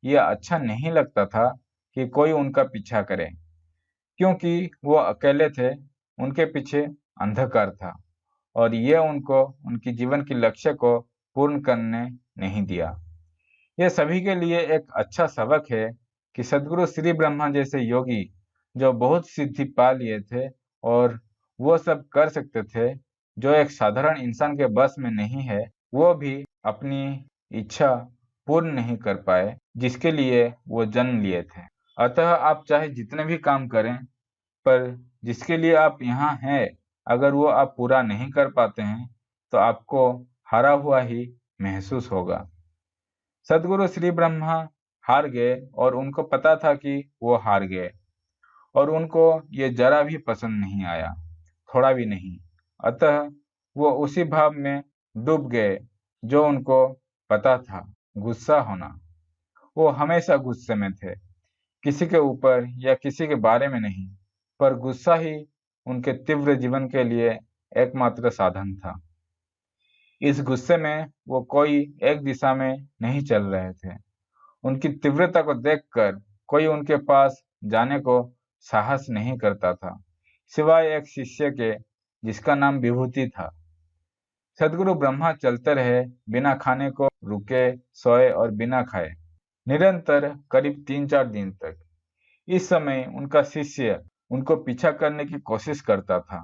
यह अच्छा नहीं लगता था कि कोई उनका पीछा करे, क्योंकि वो अकेले थे। उनके पीछे अंधकार था और ये उनको उनकी जीवन की लक्ष्य को पूर्ण करने नहीं दिया। यह सभी के लिए एक अच्छा सबक है कि सद्गुरु श्री ब्रह्मा जैसे योगी जो बहुत सिद्धि पा लिए थे और वो सब कर सकते थे जो एक साधारण इंसान के बस में नहीं है, वो भी अपनी इच्छा पूर्ण नहीं कर पाए जिसके लिए वो जन्म लिए थे। अतः आप चाहे जितने भी काम करें, पर जिसके लिए आप यहाँ हैं, अगर वो आप पूरा नहीं कर पाते हैं तो आपको हारा हुआ ही महसूस होगा। सद्गुरु श्री ब्रह्मा हार गए और उनको पता था कि वो हार गए, और उनको ये जरा भी पसंद नहीं आया, थोड़ा भी नहीं। अतः वो उसी भाव में डूब गए जो उनको पता था, गुस्सा होना। वो हमेशा गुस्से में थे, किसी के ऊपर या किसी के बारे में नहीं, पर गुस्सा ही उनके तीव्र जीवन के लिए एकमात्र साधन था। इस गुस्से में वो कोई एक दिशा में नहीं चल रहे थे। उनकी तीव्रता को देखकर कोई उनके पास जाने को साहस नहीं करता था, सिवाय एक शिष्य के जिसका नाम विभूति था। सद्गुरु ब्रह्मा चलते रहे, बिना खाने को रुके, सोए और बिना खाए, निरंतर करीब 3-4 दिन तक। इस समय उनका शिष्य उनको पीछा करने की कोशिश करता था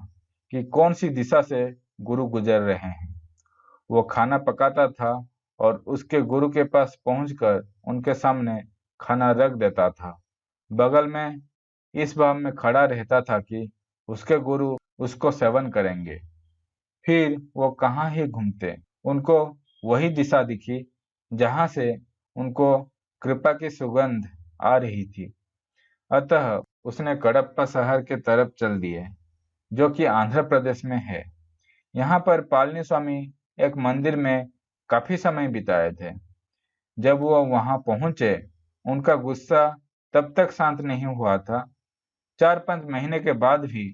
कि कौन सी दिशा से गुरु गुजर रहे हैं। वो खाना पकाता था और उसके गुरु के पास पहुंचकर उनके सामने खाना रख देता था। बगल में इस भाव में खड़ा रहता था कि उसके गुरु उसको सेवन करेंगे। फिर वो कहाँ ही घूमते, उनको वही दिशा दिखी जहां से उनको कृपा की सुगंध आ रही थी। अतः उसने कडप्पा शहर के तरफ चल दिए, जो कि आंध्र प्रदेश में है। यहाँ पर पालनी स्वामी एक मंदिर में काफी समय बिताए थे। जब वो वहां पहुंचे, उनका गुस्सा तब तक शांत नहीं हुआ था। 4-5 महीने के बाद भी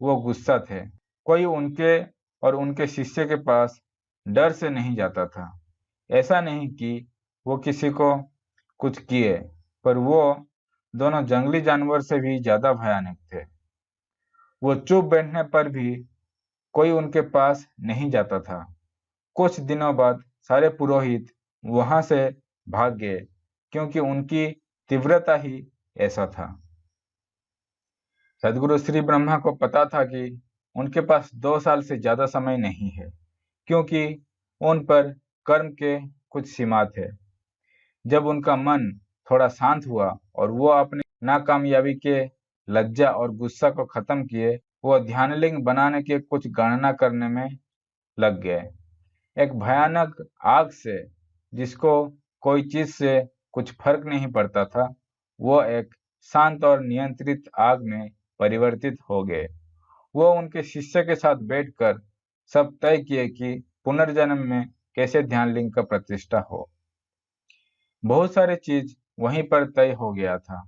वो गुस्सा थे। कोई उनके और उनके शिष्य के पास डर से नहीं जाता था। ऐसा नहीं कि वो किसी को कुछ किए, पर वो दोनों जंगली जानवर से भी ज्यादा भयानक थे। वो चुप बैठने पर भी कोई उनके पास नहीं जाता था। कुछ दिनों बाद सारे पुरोहित वहां से भाग गए, क्योंकि उनकी तीव्रता ही ऐसा था। सद्गुरु श्री ब्रह्मा को पता था कि उनके पास 2 साल से ज्यादा समय नहीं है, क्योंकि उन पर कर्म के कुछ सीमा थे। जब उनका मन थोड़ा शांत हुआ और वो अपनी नाकामयाबी के लज्जा और गुस्सा को खत्म किए, वो ध्यानलिंग बनाने के कुछ गणना करने में लग गए। एक भयानक आग से, जिसको कोई चीज से कुछ फर्क नहीं पड़ता था, वो एक शांत और नियंत्रित आग में परिवर्तित हो गए। वो उनके शिष्य के साथ बैठकर सब तय किए कि पुनर्जन्म में कैसे ध्यानलिंग का प्रतिष्ठा हो। बहुत सारे चीज वहीं पर तय हो गया था।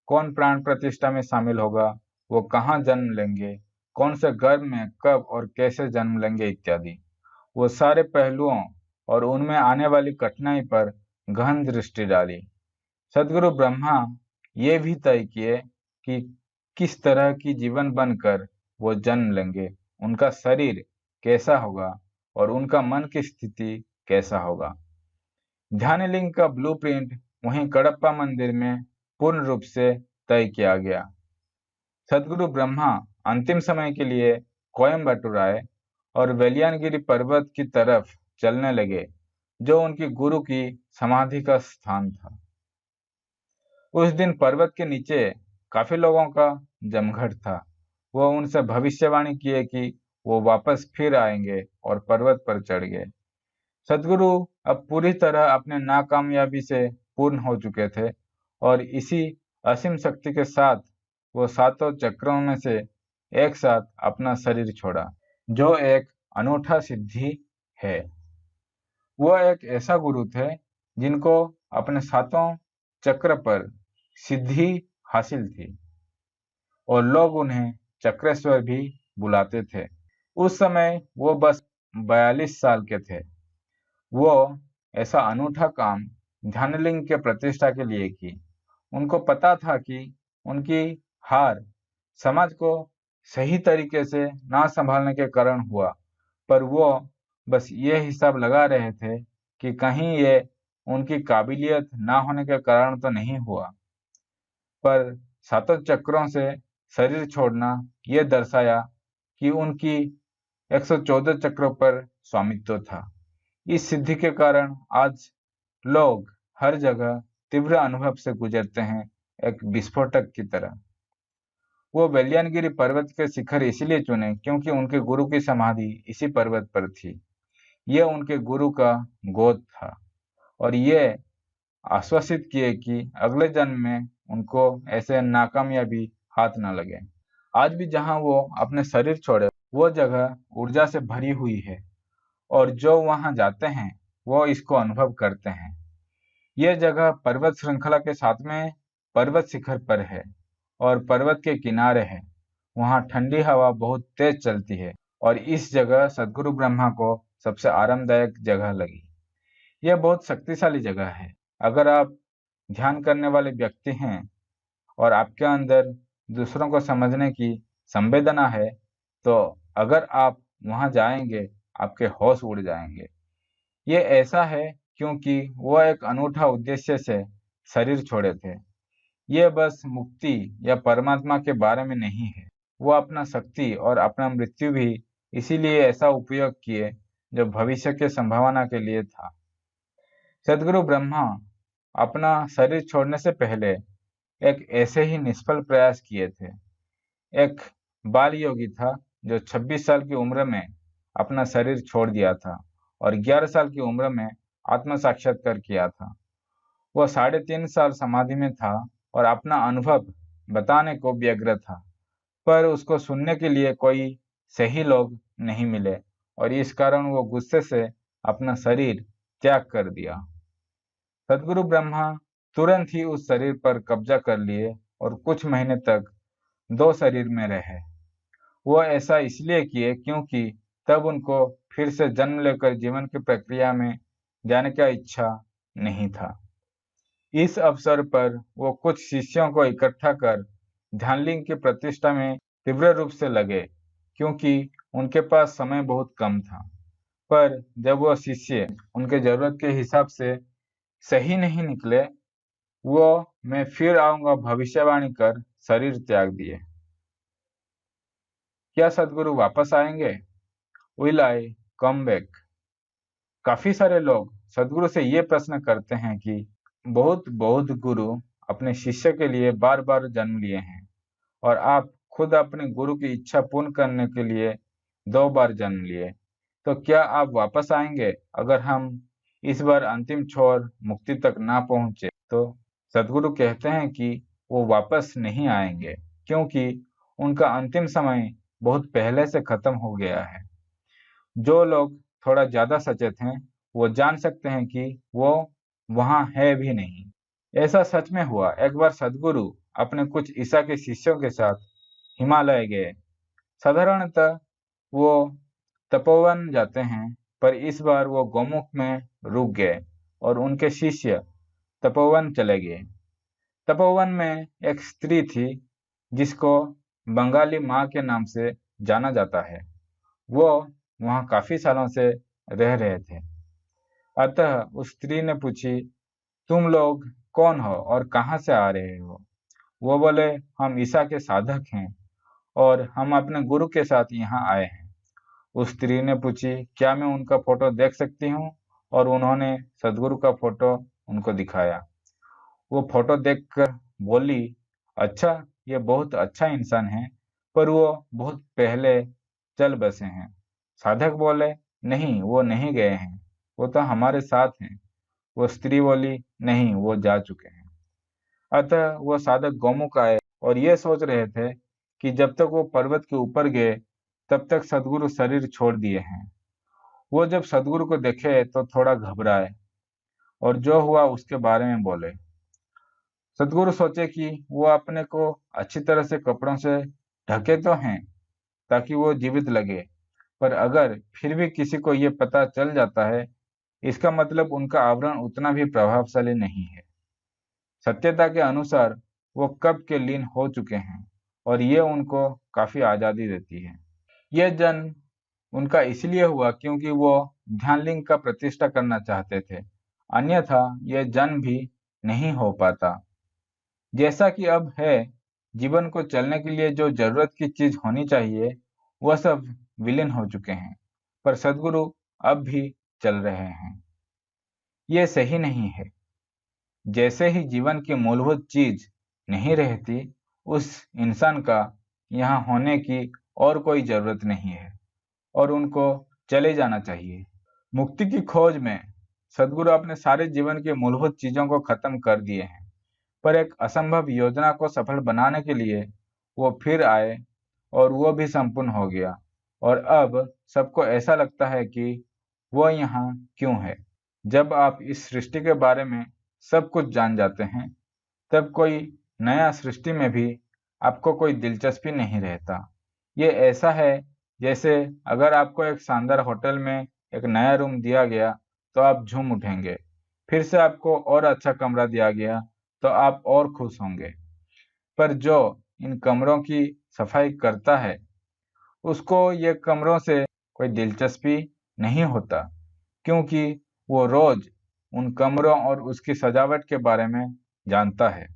कौन प्राण प्रतिष्ठा में शामिल होगा, वो कहाँ जन्म लेंगे, कौन से गर्भ में कब और कैसे जन्म लेंगे इत्यादि। वो सारे पहलुओं और उनमें आने वाली कठिनाई पर गहन दृष्टि डाली। सद्गुरु ब्रह्मा ये भी तय किए कि किस तरह की जीवन बनकर वो जन्म लेंगे, उनका शरीर कैसा होगा और उनका मन की स्थिति कैसा होगा। ध्यानलिंग का ब्लूप्रिंट वहीं कडप्पा मंदिर में पूर्ण रूप से तय किया गया। सद्गुरु ब्रह्मा अंतिम समय के लिए कोयम्बटूर आए और वेलियानगिरी पर्वत की तरफ चलने लगे, जो उनकी गुरु की समाधि का स्थान था। उस दिन पर्वत के नीचे काफी लोगों का जमघट था। वो उनसे भविष्यवाणी किए कि वो वापस फिर आएंगे और पर्वत पर चढ़ गए। सदगुरु अब पूरी तरह अपने नाकामयाबी से पूर्ण हो चुके थे और इसी असीम शक्ति के साथ वो सातों चक्रों में से एक साथ अपना शरीर छोड़ा, जो एक अनूठा सिद्धि है। वो एक ऐसा गुरु थे जिनको अपने सातों चक्र पर सिद्धि हासिल थी और लोग उन्हें चक्रेश्वर भी बुलाते थे। उस समय वो बस 42 साल के थे। वो ऐसा अनूठा काम ध्यानलिंग के प्रतिष्ठा के लिए की। उनको पता था कि उनकी हार समाज को सही तरीके से ना संभालने के कारण हुआ, पर वो बस ये हिसाब लगा रहे थे कि कहीं ये उनकी काबिलियत ना होने के कारण तो नहीं हुआ। पर सातों चक्रों से शरीर छोड़ना ये दर्शाया कि उनकी 114 चक्रों पर स्वामित्व था। इस सिद्धि के कारण आज लोग हर जगह तीव्र अनुभव से गुजरते हैं, एक विस्फोटक की तरह। वो वेलियानगिरी पर्वत के शिखर इसलिए चुने क्योंकि उनके गुरु की समाधि इसी पर्वत पर थी। यह उनके गुरु का गोद था और ये आश्वासित किए कि अगले जन्म में उनको ऐसे नाकामयाबी हाथ न लगे। आज भी जहां वो अपने शरीर छोड़े, वो जगह ऊर्जा से भरी हुई है और जो वहां जाते हैं वो इसको अनुभव करते हैं। यह जगह पर्वत श्रृंखला के सातवें पर्वत शिखर पर है और पर्वत के किनारे है। वहां ठंडी हवा बहुत तेज चलती है और इस जगह सदगुरु ब्रह्मा को सबसे आरामदायक जगह लगी। यह बहुत शक्तिशाली जगह है। अगर आप ध्यान करने वाले व्यक्ति हैं और आपके अंदर दूसरों को समझने की संवेदना है, तो अगर आप वहां जाएंगे, आपके होश उड़ जाएंगे। ये ऐसा है क्योंकि वह एक अनूठा उद्देश्य से शरीर छोड़े थे। यह बस मुक्ति या परमात्मा के बारे में नहीं है। वो अपना शक्ति और अपना मृत्यु भी इसीलिए ऐसा उपयोग किए जो भविष्य के संभावना के लिए था। सदगुरु ब्रह्मा अपना शरीर छोड़ने से पहले एक ऐसे ही निष्फल प्रयास किए थे। एक बाल योगी था जो 26 साल की उम्र में अपना शरीर छोड़ दिया था और 11 साल की उम्र में आत्म साक्षात्कार किया था। वह 3.5 साल समाधि में था और अपना अनुभव बताने को व्यग्र था, पर उसको सुनने के लिए कोई सही लोग नहीं मिले और इस कारण वो गुस्से से अपना शरीर त्याग कर दिया। सदगुरु ब्रह्मा तुरंत ही उस शरीर पर कब्जा कर लिए और कुछ महीने तक 2 शरीर में रहे। वो ऐसा इसलिए किए क्योंकि तब उनको फिर से जन्म लेकर जीवन की प्रक्रिया में जाने का इच्छा नहीं था। इस अवसर पर वो कुछ शिष्यों को इकट्ठा कर ध्यानलिंग की प्रतिष्ठा में तीव्र रूप से लगे, क्योंकि उनके पास समय बहुत कम था। पर जब वो शिष्य उनके जरूरत के हिसाब से सही नहीं निकले, वो मैं फिर आऊंगा भविष्यवाणी कर शरीर त्याग दिए। क्या सदगुरु वापस आएंगे? Will I come back? काफी सारे लोग सदगुरु से ये प्रश्न करते हैं कि बहुत बौद्ध गुरु अपने शिष्य के लिए बार बार जन्म लिए हैं और आप खुद अपने गुरु की इच्छा पूर्ण करने के लिए 2 बार जन्म लिए, तो क्या आप वापस आएंगे अगर हम इस बार अंतिम छोर मुक्ति तक ना पहुंचे? तो सदगुरु कहते हैं कि वो वापस नहीं आएंगे क्योंकि उनका अंतिम समय बहुत पहले से खत्म हो गया है। जो लोग थोड़ा ज्यादा सचेत हैं वो जान सकते हैं कि वो वहां है भी नहीं। ऐसा सच में हुआ। एक बार सदगुरु अपने कुछ ईसा के शिष्यों के साथ हिमालय गए। साधारणतः वो तपोवन जाते हैं, पर इस बार वो गोमुख में रुक गए और उनके शिष्य तपोवन चले गए। तपोवन में एक स्त्री थी जिसको बंगाली माँ के नाम से जाना जाता है। वो वहां काफी सालों से रह रहे थे। अतः उस स्त्री ने पूछी, तुम लोग कौन हो और कहाँ से आ रहे हो? वो बोले, हम ईसा के साधक हैं और हम अपने गुरु के साथ यहाँ आए हैं। उस स्त्री ने पूछी, क्या मैं उनका फोटो देख सकती हूँ? और उन्होंने सदगुरु का फोटो उनको दिखाया। वो फोटो देखकर बोली, अच्छा, ये बहुत अच्छा इंसान है, पर वो बहुत पहले चल बसे हैं। साधक बोले, नहीं, वो नहीं गए हैं, वो तो हमारे साथ हैं। वो स्त्री बोली, नहीं, वो जा चुके हैं। अतः वो साधक गौमुख आए और ये सोच रहे थे कि जब तक वो पर्वत के ऊपर गए तब तक सदगुरु शरीर छोड़ दिए हैं। वो जब सदगुरु को देखे तो थोड़ा घबराए और जो हुआ उसके बारे में बोले। सदगुरु सोचे कि वो अपने को अच्छी तरह से कपड़ों से ढके तो हैं ताकि वो जीवित लगे, पर अगर फिर भी किसी को ये पता चल जाता है, इसका मतलब उनका आवरण उतना भी प्रभावशाली नहीं है। सत्यता के अनुसार वो कब के लीन हो चुके हैं और ये उनको काफी आजादी देती है। यह जन्म उनका इसलिए हुआ क्योंकि वो ध्यानलिंग का प्रतिष्ठा करना चाहते थे, अन्यथा यह जन्म भी नहीं हो पाता। जैसा कि अब है, जीवन को चलने के लिए जो जरूरत की चीज होनी चाहिए वह सब विलीन हो चुके हैं, पर सदगुरु अब भी चल रहे हैं। ये सही नहीं है। जैसे ही जीवन की मूलभूत चीज नहीं रहती, उस इंसान का यहाँ होने की और कोई जरूरत नहीं है और उनको चले जाना चाहिए। मुक्ति की खोज में सदगुरु अपने सारे जीवन की मूलभूत चीजों को खत्म कर दिए हैं, पर एक असंभव योजना को सफल बनाने के लिए वो फिर आए और वो भी संपूर्ण हो गया। और अब सबको ऐसा लगता है कि वो यहाँ क्यों है। जब आप इस सृष्टि के बारे में सब कुछ जान जाते हैं, तब कोई नया सृष्टि में भी आपको कोई दिलचस्पी नहीं रहता। ये ऐसा है जैसे अगर आपको एक शानदार होटल में एक नया रूम दिया गया तो आप झूम उठेंगे, फिर से आपको और अच्छा कमरा दिया गया तो आप और खुश होंगे। पर जो इन कमरों की सफाई करता है, उसको ये कमरों से कोई दिलचस्पी नहीं होता, क्योंकि वो रोज उन कमरों और उसकी सजावट के बारे में जानता है।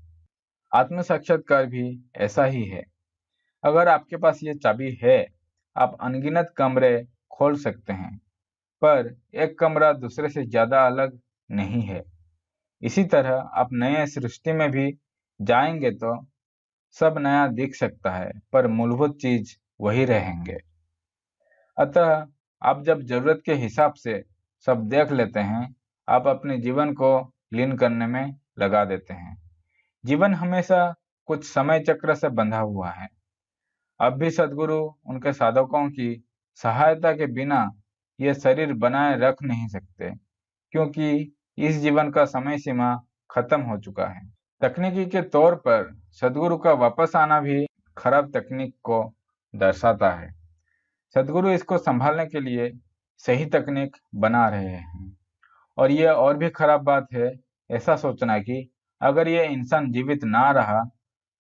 आत्म साक्षात्कार भी ऐसा ही है। अगर आपके पास ये चाबी है, आप अनगिनत कमरे खोल सकते हैं, पर एक कमरा दूसरे से ज्यादा अलग नहीं है। इसी तरह आप नए सृष्टि में भी जाएंगे तो सब नया दिख सकता है, पर मूलभूत चीज वही रहेंगे। अतः आप जब जरूरत के हिसाब से सब देख लेते हैं, आप अपने जीवन को लीन करने में लगा देते हैं। जीवन हमेशा कुछ समय चक्र से बंधा हुआ है। अब भी सदगुरु उनके साधकों की सहायता के बिना ये शरीर बनाए रख नहीं सकते, क्योंकि इस जीवन का समय सीमा खत्म हो चुका है। तकनीकी के तौर पर सदगुरु का वापस आना भी खराब तकनीक को दर्शाता है। सदगुरु इसको संभालने के लिए सही तकनीक बना रहे हैं। और यह और भी खराब बात है ऐसा सोचना कि अगर ये इंसान जीवित ना रहा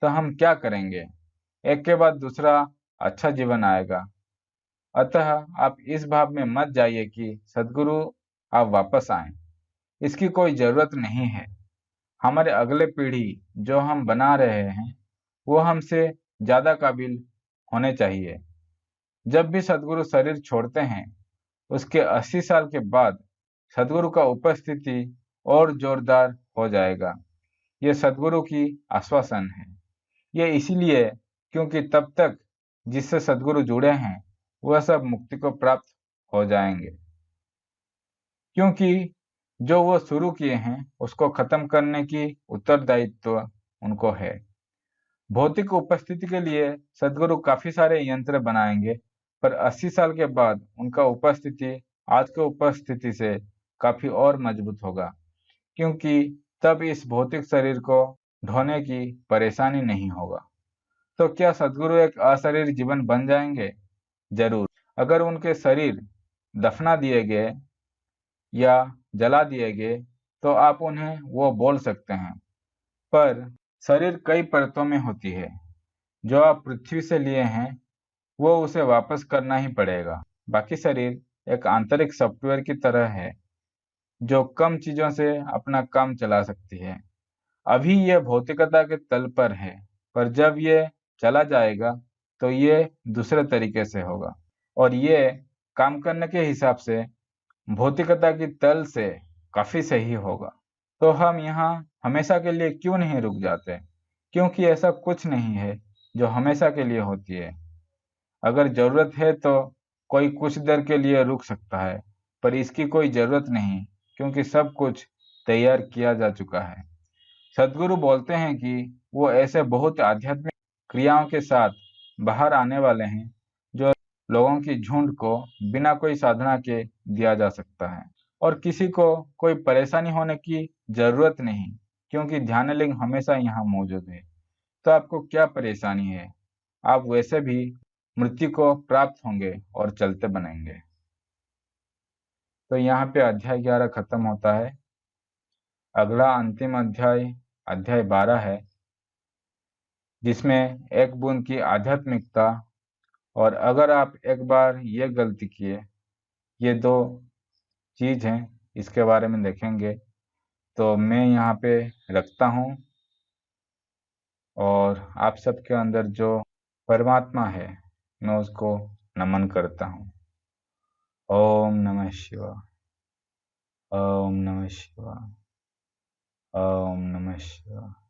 तो हम क्या करेंगे, एक के बाद दूसरा अच्छा जीवन आएगा। अतः आप इस भाव में मत जाइए कि सदगुरु आप वापस आए, इसकी कोई जरूरत नहीं है। हमारे अगले पीढ़ी जो हम बना रहे हैं वो हमसे ज्यादा काबिल होने चाहिए। जब भी सदगुरु शरीर छोड़ते हैं, उसके 80 साल के बाद सदगुरु का उपस्थिति और जोरदार हो जाएगा। ये सदगुरु की आश्वासन है। ये इसीलिए क्योंकि तब तक जिससे सदगुरु जुड़े हैं वह सब मुक्ति को प्राप्त हो जाएंगे, क्योंकि जो वो शुरू किए हैं उसको खत्म करने की उत्तरदायित्व उनको है। भौतिक उपस्थिति के लिए सदगुरु काफी सारे यंत्र बनाएंगे, पर 80 साल के बाद उनका उपस्थिति आज के उपस्थिति से काफी और मजबूत होगा, क्योंकि तब इस भौतिक शरीर को ढोने की परेशानी नहीं होगा। तो क्या सदगुरु एक अशरीर जीवन बन जाएंगे? जरूर। अगर उनके शरीर दफना दिए गए या जला दिए गए तो आप उन्हें वो बोल सकते हैं, पर शरीर कई परतों में होती है। जो आप पृथ्वी से लिए हैं वो उसे वापस करना ही पड़ेगा। बाकी शरीर एक आंतरिक सॉफ्टवेयर की तरह है जो कम चीजों से अपना काम चला सकती है। अभी यह भौतिकता के तल पर है, पर जब ये चला जाएगा तो ये दूसरे तरीके से होगा और ये काम करने के हिसाब से भौतिकता की तल से काफी सही होगा। तो हम यहाँ हमेशा के लिए क्यों नहीं रुक जाते? क्योंकि ऐसा कुछ नहीं है जो हमेशा के लिए होती है। अगर जरूरत है तो कोई कुछ देर के लिए रुक सकता है, पर इसकी कोई जरूरत नहीं, क्योंकि सब कुछ तैयार किया जा चुका है। सद्गुरु बोलते हैं कि वो ऐसे बहुत आध्यात्मिक क्रियाओं के साथ बाहर आने वाले हैं जो लोगों की झुंड को बिना कोई साधना के दिया जा सकता है, और किसी को कोई परेशानी होने की जरूरत नहीं, क्योंकि ध्यानलिंग हमेशा यहाँ मौजूद है। तो आपको क्या परेशानी है? आप वैसे भी मृत्यु को प्राप्त होंगे और चलते बनेंगे। तो यहाँ पे अध्याय 11 खत्म होता है। अगला अंतिम अध्याय अध्याय 12 है, जिसमें एक बूंद की आध्यात्मिकता, और अगर आप एक बार ये गलती किए, ये दो चीज हैं, इसके बारे में देखेंगे। तो मैं यहाँ पे रखता हूँ, और आप सबके अंदर जो परमात्मा है मैं उसको नमन करता हूँ। ओम नमः शिवाय। ओम नमः शिवाय। ओम नमः शिवाय।